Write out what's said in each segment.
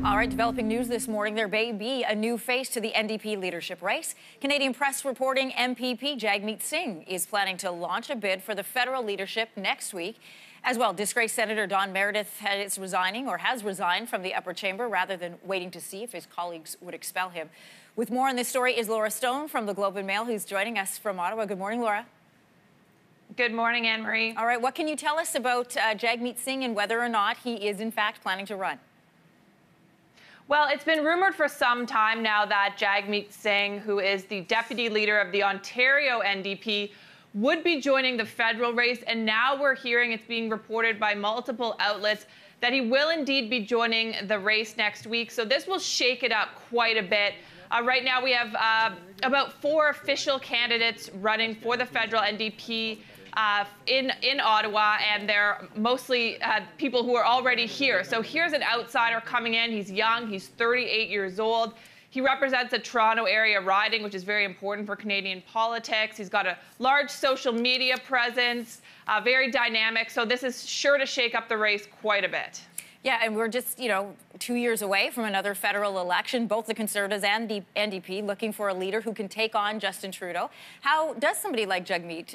All right, developing news this morning. There may be a new face to the NDP leadership race. Canadian Press reporting MPP Jagmeet Singh is planning to launch a bid for the federal leadership next week. As well, disgraced Senator Don Meredith has resigned from the upper chamber rather than waiting to see if his colleagues would expel him. With more on this story is Laura Stone from the Globe and Mail, who's joining us from Ottawa. Good morning, Laura. Good morning, Anne-Marie. All right, what can you tell us about Jagmeet Singh and whether or not he is in fact planning to run? Well, it's been rumored for some time now that Jagmeet Singh, who is the deputy leader of the Ontario NDP, would be joining the federal race. And now we're hearing, it's being reported by multiple outlets, that he will indeed be joining the race next week. So this will shake it up quite a bit. Right now we have about 4 official candidates running for the federal NDP in Ottawa, and they're mostly people who are already here. So here's an outsider coming in. He's young. He's 38 years old. He represents a Toronto area riding, which is very important for Canadian politics. He's got a large social media presence, very dynamic. So this is sure to shake up the race quite a bit. Yeah, and we're just, 2 years away from another federal election, both the Conservatives and the NDP looking for a leader who can take on Justin Trudeau. How does somebody like Jagmeet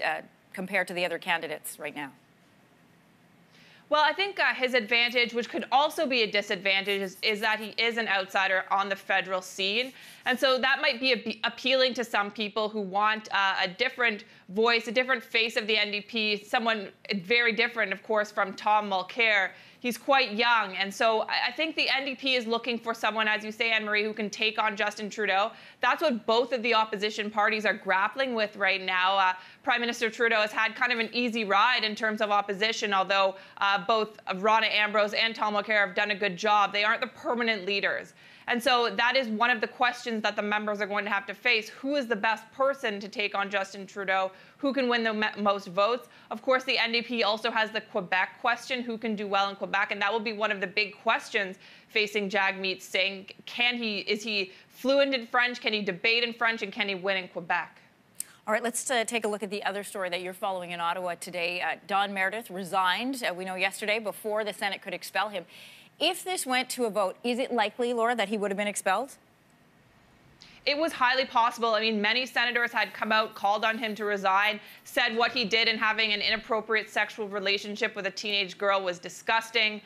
compare to the other candidates right now? Well, I think his advantage, which could also be a disadvantage, is that he is an outsider on the federal scene. And so that might be appealing to some people who want a different voice, a different face of the NDP, someone very different, of course, from Tom Mulcair. He's quite young. And so I think the NDP is looking for someone, as you say, Anne-Marie, who can take on Justin Trudeau. That's what both of the opposition parties are grappling with right now. Prime Minister Trudeau has had kind of an easy ride in terms of opposition, although both Rona Ambrose and Tom Mulcair have done a good job. They aren't the permanent leaders. And so that is one of the questions that the members are going to have to face. Who is the best person to take on Justin Trudeau? Who can win the most votes? Of course, the NDP also has the Quebec question. Who can do well in Quebec? And that will be one of the big questions facing Jagmeet Singh. Is he fluent in French? Can he debate in French? And can he win in Quebec? All right, let's take a look at the other story that you're following in Ottawa today. Don Meredith resigned, we know yesterday, before the Senate could expel him. If this went to a vote, is it likely, Laura, that he would have been expelled? It was highly possible. I mean, many senators had come out, called on him to resign, said what he did in having an inappropriate sexual relationship with a teenage girl was disgusting.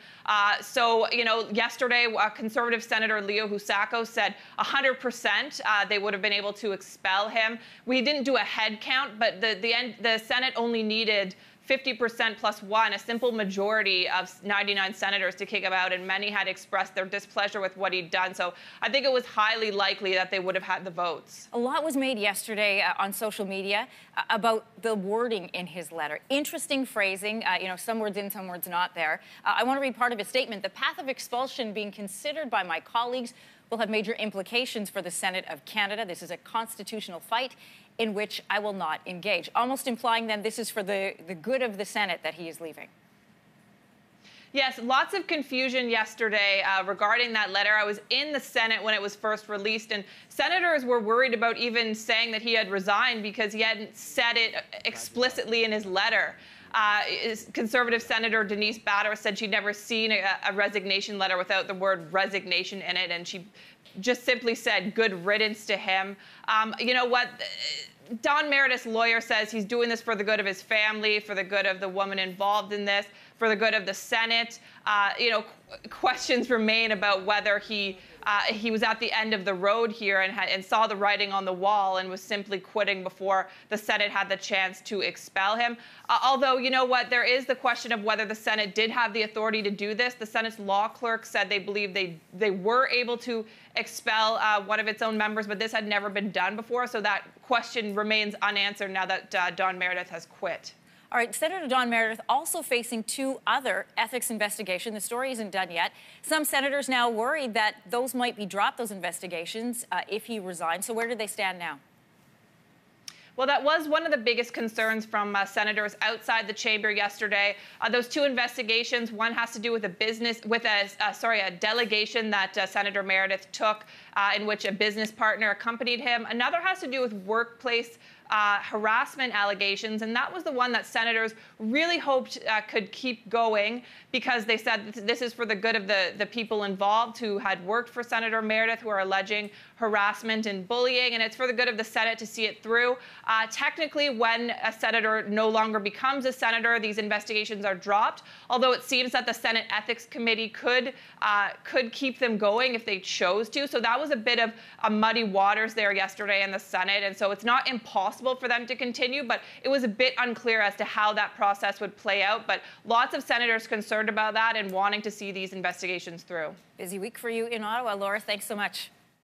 Yesterday, Conservative Senator Leo Husako said 100% they would have been able to expel him. We didn't do a head count, but the Senate only needed 50% plus 1, a simple majority of 99 senators to kick him out, and many had expressed their displeasure with what he'd done. So I think it was highly likely that they would have had the votes. A lot was made yesterday on social media about the wording in his letter. Interesting phrasing, some words in, some words not there. I want to read part of his statement. The path of expulsion being considered by my colleagues will have major implications for the Senate of Canada. This is a constitutional fight in which I will not engage. Almost implying then this is for the good of the Senate that he is leaving. Yes, lots of confusion yesterday regarding that letter. I was in the Senate when it was first released, and senators were worried about even saying that he had resigned because he hadn't said it explicitly in his letter. Conservative Senator Denise Batter said she'd never seen a resignation letter without the word resignation in it, and she just simply said good riddance to him. You know what? Don Meredith's lawyer says he's doing this for the good of his family, for the good of the woman involved in this, for the good of the Senate. Questions remain about whether he was at the end of the road here and saw the writing on the wall and was simply quitting before the Senate had the chance to expel him. Although, you know what, there is the question of whether the Senate did have the authority to do this. The Senate's law clerk said they believe they were able to expel one of its own members, but this had never been done before. So that question remains unanswered now that Don Meredith has quit. All right, Senator Don Meredith also facing 2 other ethics investigations. The story isn't done yet. Some senators now worried that those might be dropped, those investigations, if he resigns. So where do they stand now? Well, that was one of the biggest concerns from senators outside the chamber yesterday. Those 2 investigations, one has to do with a delegation that Senator Meredith took in which a business partner accompanied him. Another has to do with workplace harassment allegations, and that was the one that senators really hoped could keep going, because they said this is for the good of the people involved who had worked for Senator Meredith, who are alleging harassment and bullying, and it's for the good of the Senate to see it through. Technically, when a senator no longer becomes a senator, these investigations are dropped, although it seems that the Senate Ethics Committee could keep them going if they chose to. So that was a bit of a muddy waters there yesterday in the Senate, and so it's not impossible for them to continue, but it was a bit unclear as to how that process would play out. But lots of senators concerned about that and wanting to see these investigations through. Busy week for you in Ottawa. Laura, thanks so much.